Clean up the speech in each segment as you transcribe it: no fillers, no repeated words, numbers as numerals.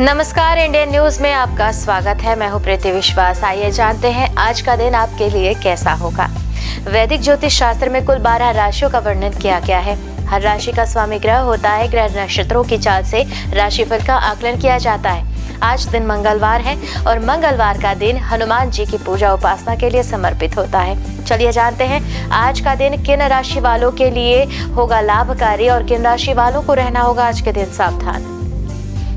नमस्कार, Indian news में आपका स्वागत है। मैं हूं प्रीति विश्वास। आइए जानते हैं आज का दिन आपके लिए कैसा होगा। वैदिक ज्योतिष शास्त्र में कुल 12 राशियों का वर्णन किया गया है। हर राशि का स्वामी ग्रह होता है। ग्रह नक्षत्रों की चाल से राशिफल का आकलन किया जाता है। आज दिन मंगलवार है और मंगलवार का दिन हनुमान जी की पूजा उपासना के लिए समर्पित होता है। चलिए जानते हैं आज का दिन किन राशि वालों के लिए होगा लाभकारी और किन राशि वालों को रहना होगा आज के दिन सावधान।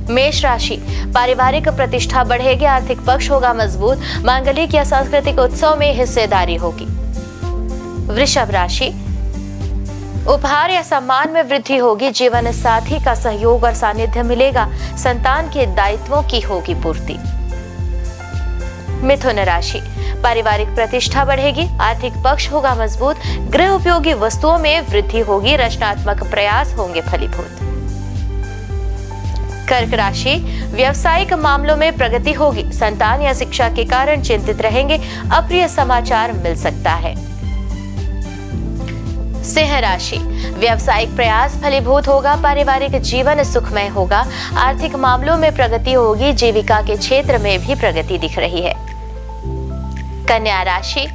मेष राशि, पारिवारिक प्रतिष्ठा बढ़ेगी, आर्थिक पक्ष होगा मजबूत, मांगलिक या सांस्कृतिक उत्सव में हिस्सेदारी होगी। वृषभ राशि, उपहार या सम्मान में वृद्धि होगी, जीवन साथी का सहयोग और सानिध्य मिलेगा, संतान के दायित्वों की होगी पूर्ति। मिथुन राशि, पारिवारिक प्रतिष्ठा बढ़ेगी, आर्थिक पक्ष होगा मजबूत, गृह उपयोगी वस्तुओं में वृद्धि होगी, रचनात्मक प्रयास होंगे फलीभूत। कर्क राशि, व्यवसायिक मामलों में प्रगति होगी, संतान या शिक्षा के कारण चिंतित रहेंगे, अप्रिय समाचार मिल सकता है। सिंह राशि, व्यवसायिक प्रयास फलीभूत होगा, पारिवारिक जीवन सुखमय होगा, आर्थिक मामलों में प्रगति होगी, जीविका के क्षेत्र में भी प्रगति दिख रही है। कन्या राशि,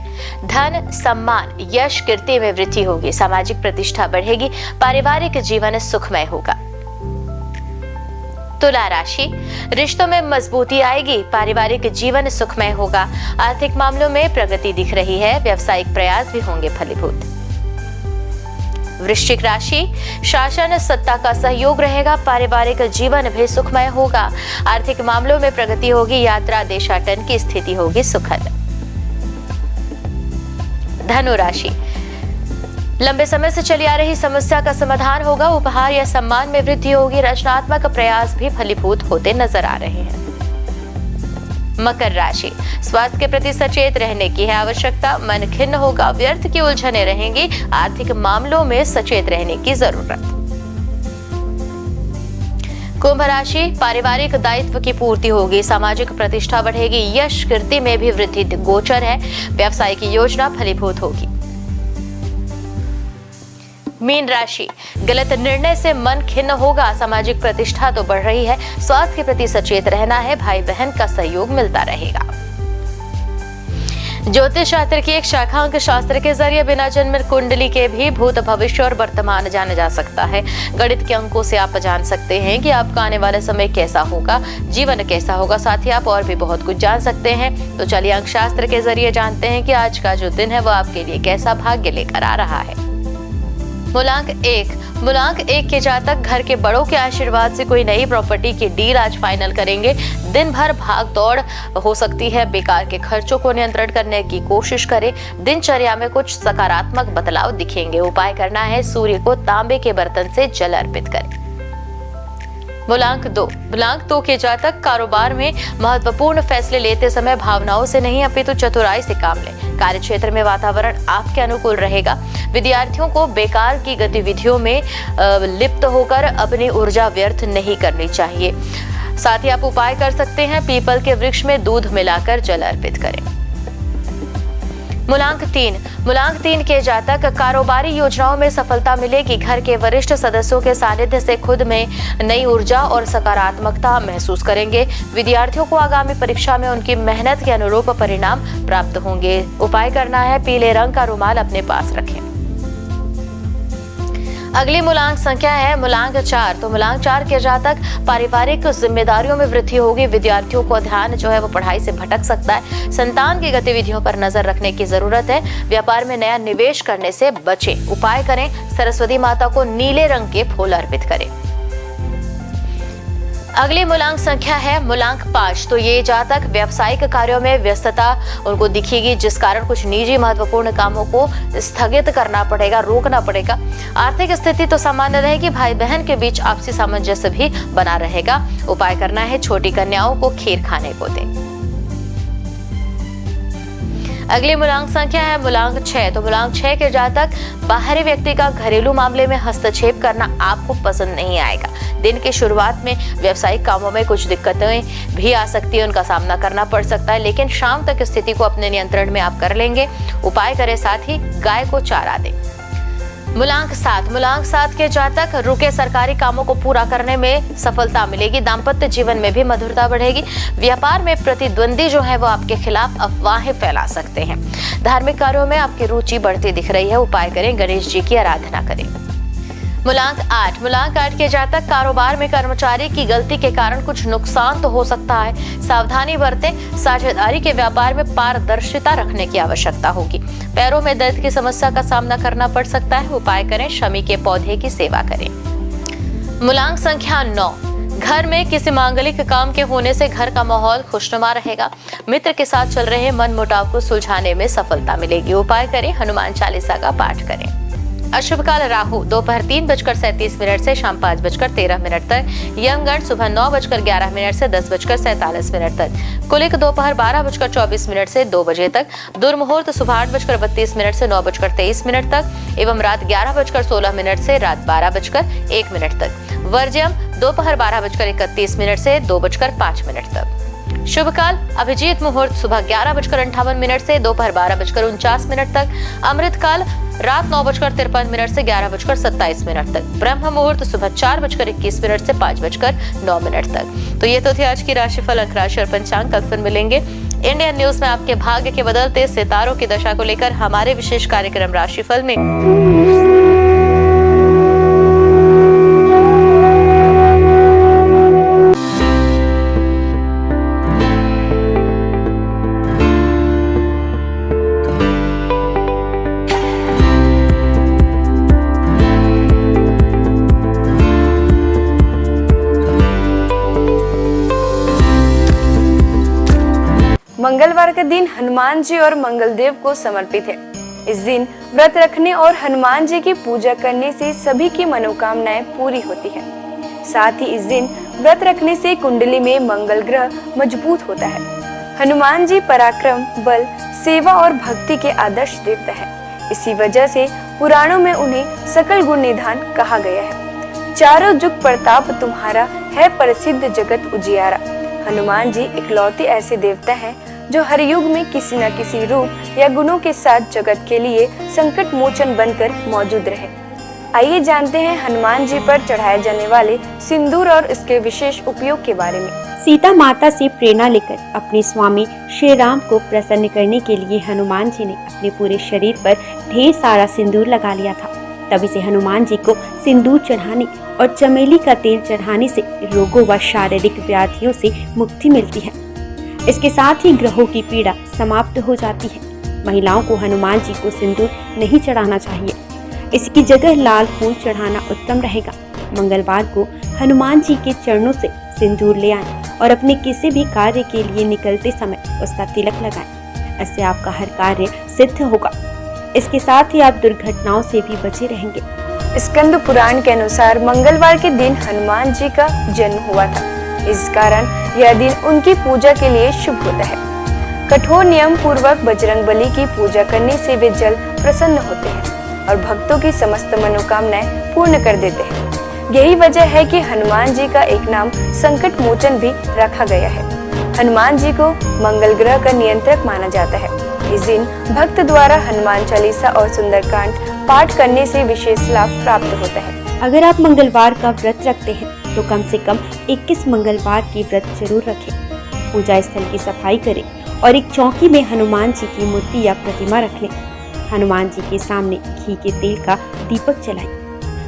धन, सम्मान, यश, कीर्ति में वृद्धि होगी, सामाजिक प्रतिष्ठा बढ़ेगी, पारिवारिक जीवन सुखमय होगा। तुला राशि, रिश्तों में मजबूती आएगी, पारिवारिक जीवन सुखमय होगा, आर्थिक मामलों में प्रगति दिख रही है, व्यवसायिक प्रयास भी होंगे फलीभूत। वृश्चिक राशि, शासन सत्ता का सहयोग रहेगा, पारिवारिक जीवन भी सुखमय होगा, आर्थिक मामलों में प्रगति होगी, यात्रा देशाटन की स्थिति होगी सुखद। धनु राशि, लंबे समय से चली आ रही समस्या का समाधान होगा, उपहार या सम्मान में वृद्धि होगी, रचनात्मक प्रयास भी फलीभूत होते नजर आ रहे हैं। मकर राशि, स्वास्थ्य के प्रति सचेत रहने की है आवश्यकता, मन खिन्न होगा, व्यर्थ की उलझने रहेंगी, आर्थिक मामलों में सचेत रहने की जरूरत। कुंभ राशि, पारिवारिक दायित्व की पूर्ति होगी, सामाजिक प्रतिष्ठा बढ़ेगी, यश कीर्ति में भी वृद्धि गोचर है, व्यवसाय की योजना फलीभूत होगी। मीन राशि, गलत निर्णय से मन खिन्न होगा, सामाजिक प्रतिष्ठा तो बढ़ रही है, स्वास्थ्य के प्रति सचेत रहना है, भाई बहन का सहयोग मिलता रहेगा। ज्योतिष शास्त्र की एक शाखा अंक शास्त्र के जरिए बिना जन्म कुंडली के भी भूत, भविष्य और वर्तमान जाना जा सकता है। गणित के अंकों से आप जान सकते हैं कि आपका आने वाला समय कैसा होगा, जीवन कैसा होगा, साथ ही आप और भी बहुत कुछ जान सकते हैं। तो चलिए अंक शास्त्र के जरिए जानते हैं कि आज का जो दिन है वो आपके लिए कैसा भाग्य लेकर आ रहा है। मूलांक 1 के जातक घर के बड़ों के आशीर्वाद से कोई नई प्रॉपर्टी की डील आज फाइनल करेंगे। दिन भर भाग दौड़ हो सकती है, बेकार के खर्चों को नियंत्रण करने की कोशिश करें। दिनचर्या में कुछ सकारात्मक बदलाव दिखेंगे। उपाय करना है, सूर्य को तांबे के बर्तन से जल अर्पित करें। मूलांक 2 के जातक कारोबार में महत्वपूर्ण फैसले लेते समय भावनाओं से नहीं अपितु चतुराई से काम लें। कार्य क्षेत्र में वातावरण आपके अनुकूल रहेगा। विद्यार्थियों को बेकार की गतिविधियों में लिप्त होकर अपनी ऊर्जा व्यर्थ नहीं करनी चाहिए। साथ ही आप उपाय कर सकते हैं, पीपल के वृक्ष में दूध मिलाकर जल अर्पित करें। मूलांक 3 के जातक कारोबारी योजनाओं में सफलता मिलेगी। घर के वरिष्ठ सदस्यों के सानिध्य से खुद में नई ऊर्जा और सकारात्मकता महसूस करेंगे। विद्यार्थियों को आगामी परीक्षा में उनकी मेहनत के अनुरूप परिणाम प्राप्त होंगे। उपाय करना है, पीले रंग का रुमाल अपने पास रखें। अगली मूलांक संख्या है मूलांक 4। तो मूलांक 4 के जातक पारिवारिक जिम्मेदारियों में वृद्धि होगी। विद्यार्थियों को ध्यान जो है वो पढ़ाई से भटक सकता है। संतान की गतिविधियों पर नजर रखने की जरूरत है। व्यापार में नया निवेश करने से बचें। उपाय करें, सरस्वती माता को नीले रंग के फूल अर्पित करें। अगली मूलांक संख्या है मूलांक 5। तो ये जातक व्यावसायिक कार्यों में व्यस्तता उनको दिखेगी, जिस कारण कुछ निजी महत्वपूर्ण कामों को स्थगित करना पड़ेगा, रोकना पड़ेगा। आर्थिक स्थिति तो सामान्य रहेगी। भाई बहन के बीच आपसी सामंजस्य भी बना रहेगा। उपाय करना है, छोटी कन्याओं को खीर खाने को दें। अगली मूलांक संख्या है मूलांक 6। तो मूलांक 6 के जातक बाहरी व्यक्ति का घरेलू मामले में हस्तक्षेप करना आपको पसंद नहीं आएगा। दिन की शुरुआत में व्यावसायिक कामों में कुछ दिक्कतें भी आ सकती है, उनका सामना करना पड़ सकता है, लेकिन शाम तक स्थिति को अपने नियंत्रण में आप कर लेंगे। उपाय करें, साथ ही गाय को चारा दें। मूलांक 7 के जातक रुके सरकारी कामों को पूरा करने में सफलता मिलेगी। दाम्पत्य जीवन में भी मधुरता बढ़ेगी। व्यापार में प्रतिद्वंदी जो है वो आपके खिलाफ अफवाहें फैला सकते हैं। धार्मिक कार्यों में आपकी रुचि बढ़ती दिख रही है। उपाय करें, गणेश जी की आराधना करें। मूलांक 8 के जातक कारोबार में कर्मचारी की गलती के कारण कुछ नुकसान तो हो सकता है, सावधानी बरतें। साझेदारी के व्यापार में पारदर्शिता रखने की आवश्यकता होगी। पैरों में दर्द की समस्या का सामना करना पड़ सकता है। उपाय करें, शमी के पौधे की सेवा करें। मूलांक संख्या 9, घर में किसी मांगलिक काम के होने से घर का माहौल खुशनुमा रहेगा। मित्र के साथ चल रहे मनमुटाव को सुलझाने में सफलता मिलेगी। उपाय करें, हनुमान चालीसा का पाठ करें। अशुभ काल राहु दोपहर 3:37 से शाम 5:13 तक। यमगंड सुबह 9:11 से 10:47 तक। कुलिक दोपहर 12:24 से 2 बजे तक। दुर्मुहूर्त सुबह 8:32 से 9:23 तक एवं रात 11:16 से रात 12:01 तक। वर्ज्यम दोपहर 12:31 से 2:05 तक। शुभ काल अभिजीत मुहूर्त सुबह 11:58 से दोपहर 12:49 तक। अमृत काल रात 9:53 से 11:27 तक। ब्रह्म मुहूर्त सुबह 4:21 से 5:09 तक। तो ये तो थी आज की राशिफल, अंक राशि और पंचांग। कल फिर मिलेंगे इंडियन न्यूज में आपके भाग्य के बदलते सितारों की दशा को लेकर हमारे विशेष कार्यक्रम राशिफल में। मंगलवार का दिन हनुमान जी और मंगलदेव को समर्पित है। इस दिन व्रत रखने और हनुमान जी की पूजा करने से सभी की मनोकामनाएं पूरी होती है। साथ ही इस दिन व्रत रखने से कुंडली में मंगल ग्रह मजबूत होता है। हनुमान जी पराक्रम, बल, सेवा और भक्ति के आदर्श देवता है। इसी वजह से पुराणों में उन्हें सकल गुण निधान कहा गया है। चारों जुग प्रताप तुम्हारा है, प्रसिद्ध जगत उजियारा। हनुमान जी इकलौते ऐसे देवता हैं जो हर युग में किसी न किसी रूप या गुणों के साथ जगत के लिए संकट मोचन बनकर मौजूद रहे। आइए जानते हैं हनुमान जी पर चढ़ाए जाने वाले सिंदूर और इसके विशेष उपयोग के बारे में। सीता माता से प्रेरणा लेकर अपने स्वामी श्री राम को प्रसन्न करने के लिए हनुमान जी ने अपने पूरे शरीर पर ढेर सारा सिंदूर लगा लिया था। तभी से हनुमान जी को सिंदूर चढ़ाने और चमेली का तेल चढ़ाने से रोगों व शारीरिक व्याधियों से मुक्ति मिलती है। इसके साथ ही ग्रहों की पीड़ा समाप्त हो जाती है। महिलाओं को हनुमान जी को सिंदूर नहीं चढ़ाना चाहिए, इसकी जगह लाल फूल चढ़ाना उत्तम रहेगा। मंगलवार को हनुमान जी के चरणों से सिंदूर ले आएं और अपने किसी भी कार्य के लिए निकलते समय उसका तिलक लगाएं। इससे आपका हर कार्य सिद्ध होगा। इसके साथ ही आप दुर्घटनाओं से भी बचे रहेंगे। स्कंद पुराण के अनुसार मंगलवार के दिन हनुमान जी का जन्म हुआ था। इस कारण यह दिन उनकी पूजा के लिए शुभ होता है। कठोर नियम पूर्वक बजरंगबली की पूजा करने से वे जल्द प्रसन्न होते हैं और भक्तों की समस्त मनोकामनाएं पूर्ण कर देते हैं। यही वजह है कि हनुमान जी का एक नाम संकट मोचन भी रखा गया है। हनुमान जी को मंगल ग्रह का नियंत्रक माना जाता है। इस दिन भक्त द्वारा हनुमान चालीसा और सुंदरकांड पाठ करने से विशेष लाभ प्राप्त होता है। अगर आप मंगलवार का व्रत रखते हैं तो कम से कम 21 मंगलवार की व्रत जरूर रखें। पूजा स्थल की सफाई करें और एक चौकी में हनुमान जी की मूर्ति या प्रतिमा रख लें। हनुमान जी के सामने घी के तेल का दीपक जलाएं।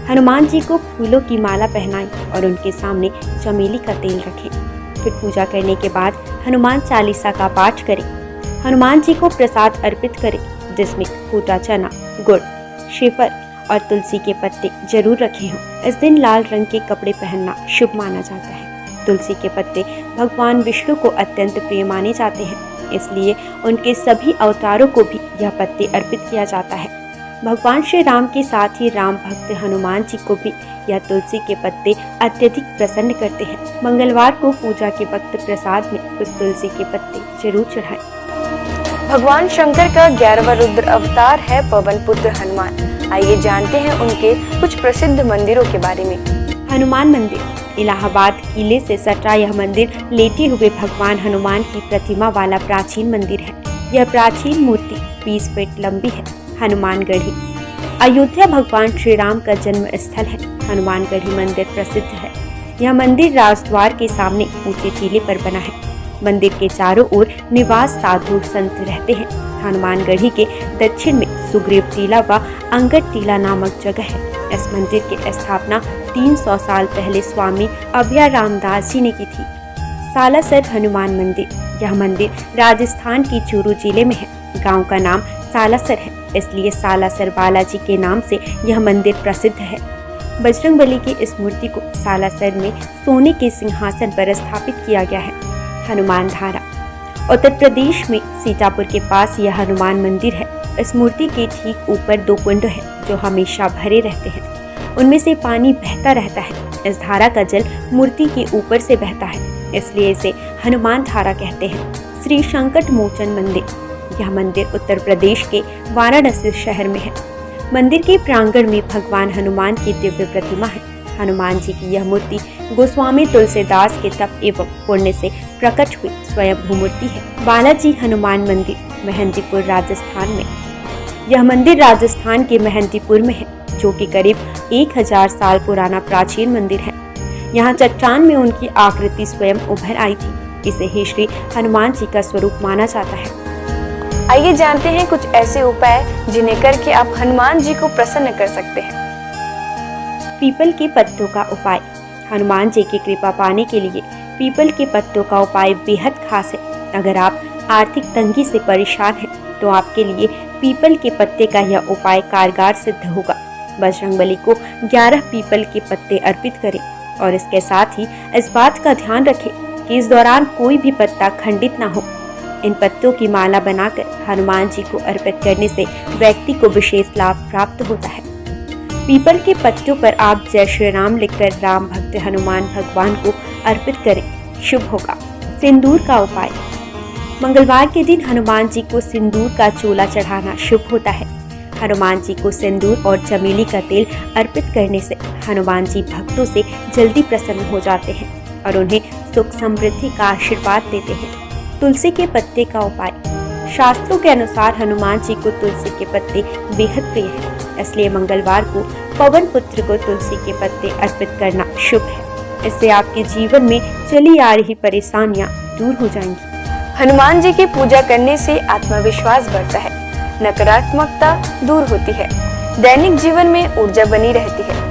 हनुमान जी को फूलों की माला पहनाएं और उनके सामने चमेली का तेल रखें। फिर पूजा करने के बाद हनुमान चालीसा का पाठ करें। हनुमान जी को प्रसाद अर्पित करें, जिसमें फूटा चना, गुड़, श्रीफल और तुलसी के पत्ते जरूर रखे हों। इस दिन लाल रंग के कपड़े पहनना शुभ माना जाता है। तुलसी के पत्ते भगवान विष्णु को अत्यंत प्रिय माने जाते हैं, इसलिए उनके सभी अवतारों को भी यह पत्ते अर्पित किया जाता है। भगवान श्री राम के साथ ही राम भक्त हनुमान जी को भी यह तुलसी के पत्ते अत्यधिक प्रसन्न करते हैं। मंगलवार को पूजा के वक्त प्रसाद में कुछ तुलसी के पत्ते जरूर चढ़ाएं। भगवान शंकर का 11वां रुद्र अवतार है पवन पुत्र हनुमान। आइए जानते हैं उनके कुछ प्रसिद्ध मंदिरों के बारे में। हनुमान मंदिर इलाहाबाद किले से सटा यह मंदिर लेटे हुए भगवान हनुमान की प्रतिमा वाला प्राचीन मंदिर है। यह प्राचीन मूर्ति 20 फीट लंबी है। हनुमानगढ़ी अयोध्या भगवान श्री राम का जन्म स्थल है। हनुमानगढ़ी मंदिर प्रसिद्ध है। यह मंदिर राजद्वार के सामने ऊंचे टीले पर बना है। मंदिर के चारों ओर निवास साधु संत रहते हैं। हनुमानगढ़ी के दक्षिण में सुग्रीव टीला व अंगद टीला नामक जगह है। इस मंदिर की स्थापना 300 साल पहले स्वामी अभय रामदास जी ने की थी। सालासर हनुमान मंदिर, यह मंदिर राजस्थान की चूरू जिले में है। गांव का नाम सालासर है, इसलिए सालासर बालाजी के नाम से यह मंदिर प्रसिद्ध है। बजरंगबली की इस मूर्ति को सालासर में सोने के सिंहासन पर स्थापित किया गया है। हनुमान धारा, उत्तर प्रदेश में सीतापुर के पास यह हनुमान मंदिर है। इस मूर्ति के ठीक ऊपर 2 कुंड है जो हमेशा भरे रहते हैं। उनमें से पानी बहता रहता है। इस धारा का जल मूर्ति के ऊपर से बहता है, इसलिए इसे हनुमान धारा कहते हैं। श्री संकट मोचन मंदिर, यह मंदिर उत्तर प्रदेश के वाराणसी शहर में है। मंदिर के प्रांगण में भगवान हनुमान की दिव्य प्रतिमा है। हनुमान जी की यह मूर्ति गोस्वामी तुलसीदास के तप एवं पुण्य से प्रकट हुई स्वयं मूर्ति है। बालाजी हनुमान मंदिर, मेहंदीपुर, राजस्थान में। यह मंदिर राजस्थान के मेहंदीपुर में है, जो कि करीब 1000 साल पुराना प्राचीन मंदिर है। यहाँ चट्टान में उनकी आकृति स्वयं उभर आई थी। इसे ही श्री हनुमान जी का स्वरूप माना जाता है। आइए जानते हैं कुछ ऐसे उपाय जिन्हें करके आप हनुमान जी को प्रसन्न कर सकते हैं। पीपल के पत्तों का उपाय। हनुमान जी की कृपा पाने के लिए पीपल के पत्तों का उपाय बेहद खास है। अगर आप आर्थिक तंगी से परेशान हैं, तो आपके लिए पीपल के पत्ते का यह उपाय कारगर सिद्ध होगा। बजरंगबली को 11 पीपल के पत्ते अर्पित करें और इसके साथ ही इस बात का ध्यान रखें कि इस दौरान कोई भी पत्ता खंडित ना हो। इन पत्तों की माला बनाकर हनुमान जी को अर्पित करने से व्यक्ति को विशेष लाभ प्राप्त होता है। पीपल के पत्तों पर आप जय श्री राम लिखकर राम भक्त हनुमान भगवान को अर्पित करें, शुभ होगा। सिंदूर का उपाय। मंगलवार के दिन हनुमान जी को सिंदूर का चोला चढ़ाना शुभ होता है। हनुमान जी को सिंदूर और चमेली का तेल अर्पित करने से हनुमान जी भक्तों से जल्दी प्रसन्न हो जाते हैं और उन्हें सुख समृद्धि का आशीर्वाद देते हैं। तुलसी के पत्ते का उपाय। शास्त्रों के अनुसार हनुमान जी को तुलसी के पत्ते बेहद प्रिय है, इसलिए मंगलवार को पवन पुत्र को तुलसी के पत्ते अर्पित करना शुभ है। इससे आपके जीवन में चली आ रही परेशानियां दूर हो जाएंगी। हनुमान जी की पूजा करने से आत्मविश्वास बढ़ता है, नकारात्मकता दूर होती है, दैनिक जीवन में ऊर्जा बनी रहती है।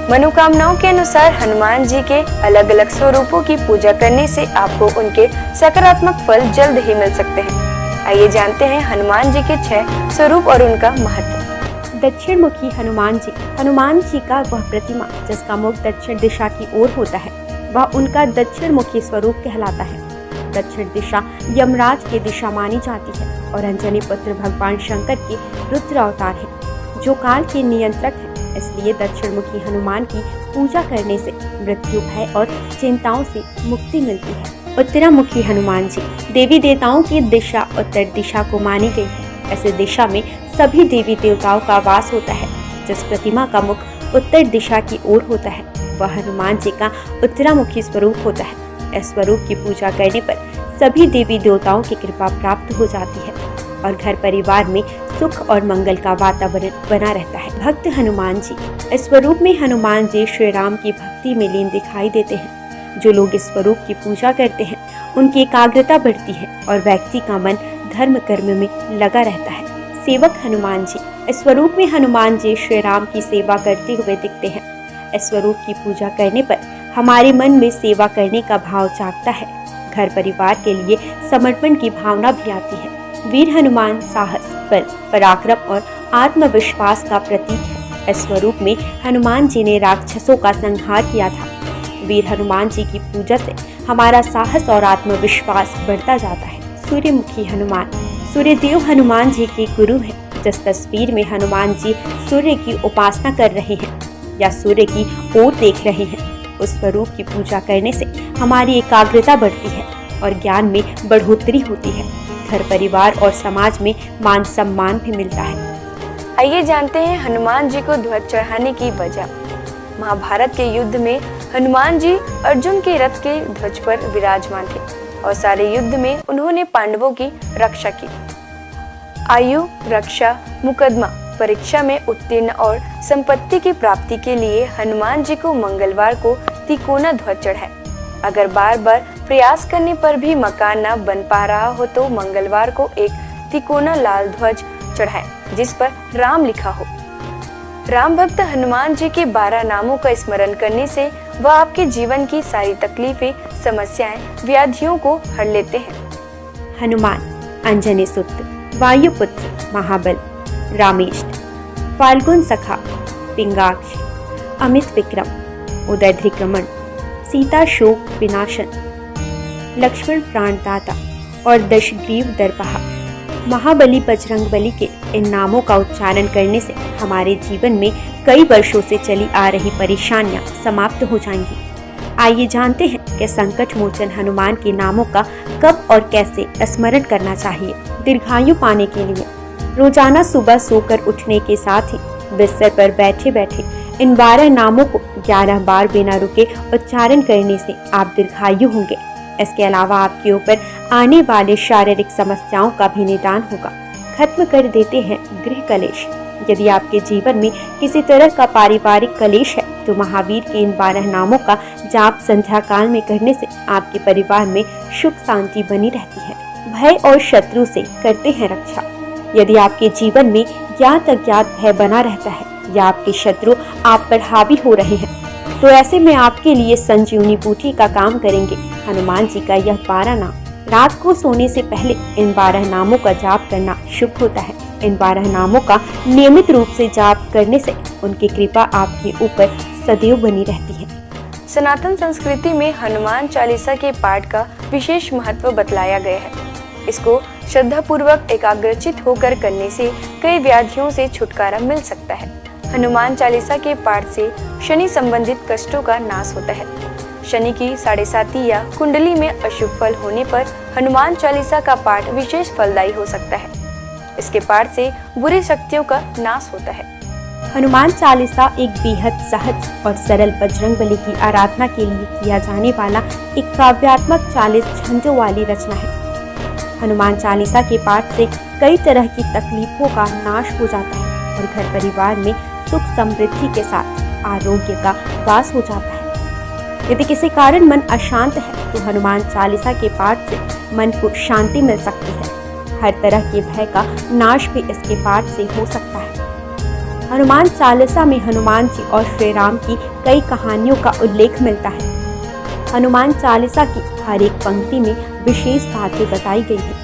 मनोकामनाओं के अनुसार हनुमान जी के अलग अलग स्वरूपों की पूजा करने से आपको उनके सकारात्मक फल जल्द ही मिल सकते हैं। आइए जानते हैं हनुमान जी के 6 स्वरूप और उनका महत्व। दक्षिण मुखी हनुमान जी। हनुमान जी का वह प्रतिमा जिसका मुख दक्षिण दिशा की ओर होता है, वह उनका दक्षिण मुखी स्वरूप कहलाता है। दक्षिण दिशा यमराज की दिशा मानी जाती है और अंजनी पुत्र भगवान शंकर के रुद्र अवतार है, जो काल के नियंत्रक है। इसलिए दक्षिण मुखी हनुमान की पूजा करने से मृत्यु, भय और चिंताओं से मुक्ति मिलती है। उत्तरामुखी हनुमान जी। देवी देवताओं की दिशा उत्तर दिशा को मानी गई है। ऐसे दिशा में सभी देवी देवताओं का वास होता है। जिस प्रतिमा का मुख उत्तर दिशा की ओर होता है, वह हनुमान जी का उत्तरामुखी स्वरूप होता है। इस स्वरूप की पूजा करने पर सभी देवी देवताओं की कृपा प्राप्त हो जाती है और घर परिवार में सुख और मंगल का वातावरण बना रहता है। भक्त हनुमान जी। इस स्वरूप में हनुमान जी श्री राम की भक्ति में लीन दिखाई देते हैं। जो लोग इस स्वरूप की पूजा करते हैं, उनकी एकाग्रता बढ़ती है और व्यक्ति का मन धर्म कर्म में लगा रहता है। सेवक हनुमान जी। इस स्वरूप में हनुमान जी श्री राम की सेवा करते हुए दिखते हैं। इस स्वरूप की पूजा करने पर हमारे मन में सेवा करने का भाव जागता है। घर परिवार के लिए समर्पण की भावना भी आती है। वीर हनुमान साहस, बल, पराक्रम और आत्मविश्वास का प्रतीक है। इस स्वरूप में हनुमान जी ने राक्षसों का संहार किया था। वीर हनुमान जी की पूजा से हमारा साहस और आत्मविश्वास बढ़ता जाता है। सूर्यमुखी हनुमान। सूर्यदेव हनुमान जी के गुरु हैं। जिस तस्वीर में हनुमान जी सूर्य की उपासना कर रहे हैं या सूर्य की ओर देख रहे हैं, उस स्वरूप की पूजा करने से हमारी एकाग्रता बढ़ती है और ज्ञान में बढ़ोतरी होती है। घर परिवार और समाज में मान सम्मान भी मिलता है। आइए जानते हैं हनुमान जी को ध्वज चढ़ाने की वजह। महाभारत के युद्ध में हनुमान जी अर्जुन के रथ के ध्वज पर विराजमान थे और सारे युद्ध में उन्होंने पांडवों की रक्षा की। आयु, रक्षा, मुकदमा परीक्षा में उत्तीर्ण और संपत्ति की प्राप्ति के लिए हनुमान जी को मंगलवार को तिकोना ध्वज चढ़ाएं। अगर बार बार प्रयास करने पर भी मकान न बन पा रहा हो तो मंगलवार को एक तिकोना लाल ध्वज चढ़ाएं जिस पर राम लिखा हो। राम भक्त हनुमान जी के 12 नामों का स्मरण करने से वह आपके जीवन की सारी तकलीफें, समस्याएं, व्याधियों को हर लेते हैं। हनुमान अंजनी सुत, वायुपुत्र, महाबल, रामेष्ट, फाल्गुन सखा, पिंगाक्ष, अमित विक्रम, उदयध्रिक्रमण, सीता शोक विनाशन, लक्ष्मण प्राणदाता और दशग्रीव दर्पहा। महाबली बजरंगबली के इन नामों का उच्चारण करने से हमारे जीवन में कई वर्षों से चली आ रही परेशानियां समाप्त हो जाएंगी। आइए जानते हैं कि संकट मोचन हनुमान के नामों का कब और कैसे स्मरण करना चाहिए। दीर्घायु पाने के लिए रोजाना सुबह सोकर उठने के साथ ही बिस्तर पर बैठे बैठे इन 12 नामों को 11 बार बिना रुके उच्चारण करने से आप दीर्घायु होंगे। इसके अलावा आपके ऊपर आने वाले शारीरिक समस्याओं का भी निदान होगा। खत्म कर देते हैं गृह कलेश। यदि आपके जीवन में किसी तरह का पारिवारिक कलेश है तो महावीर के इन 12 नामों का जाप संध्या काल में करने से आपके परिवार में सुख शांति बनी रहती है। भय और शत्रु से करते हैं रक्षा। यदि आपके जीवन में ज्ञात अज्ञात भय बना रहता है या आपके शत्रु आप पर हावी हो रहे हैं तो ऐसे में आपके लिए संजीवनी बूटी का काम करेंगे हनुमान जी का यह 12 नाम। रात को सोने से पहले इन 12 नामों का जाप करना शुभ होता है। इन 12 नामों का नियमित रूप से जाप करने से उनकी कृपा आपके ऊपर सदैव बनी रहती है। सनातन संस्कृति में हनुमान चालीसा के पाठ का विशेष महत्व बतलाया गया है। इसको श्रद्धा पूर्वक एकाग्रचित होकर करने से कई व्याधियों से छुटकारा मिल सकता है। हनुमान चालीसा के पाठ से शनि संबंधित कष्टों का नाश होता है। शनि की 7.5 या कुंडली में अशुभ फल होने पर हनुमान चालीसा का पाठ विशेष फलदायी हो सकता है। इसके पाठ से बुरी शक्तियों का नाश होता है। हनुमान चालीसा एक बेहद सहज और सरल बजरंगबली की आराधना के लिए किया जाने वाला एक काव्यात्मक 40 छंदों वाली रचना है। हनुमान चालीसा के पाठ से कई तरह की तकलीफों का नाश हो जाता है और घर परिवार में सुख समृद्धि के साथ आरोग्य का वास हो जाता है। यदि किसी कारण मन अशांत है तो हनुमान चालीसा के पाठ से मन को शांति मिल सकती है। हर तरह के भय का नाश भी इसके पाठ से हो सकता है। हनुमान चालीसा में हनुमान जी और श्री राम की कई कहानियों का उल्लेख मिलता है। हनुमान चालीसा की हर एक पंक्ति में विशेष बातें बताई गई है।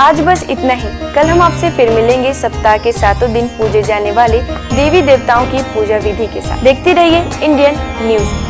आज बस इतना ही। कल हम आपसे फिर मिलेंगे सप्ताह के 7 दिन पूजे जाने वाले देवी देवताओं की पूजा विधि के साथ। देखते रहिए इंडियन न्यूज।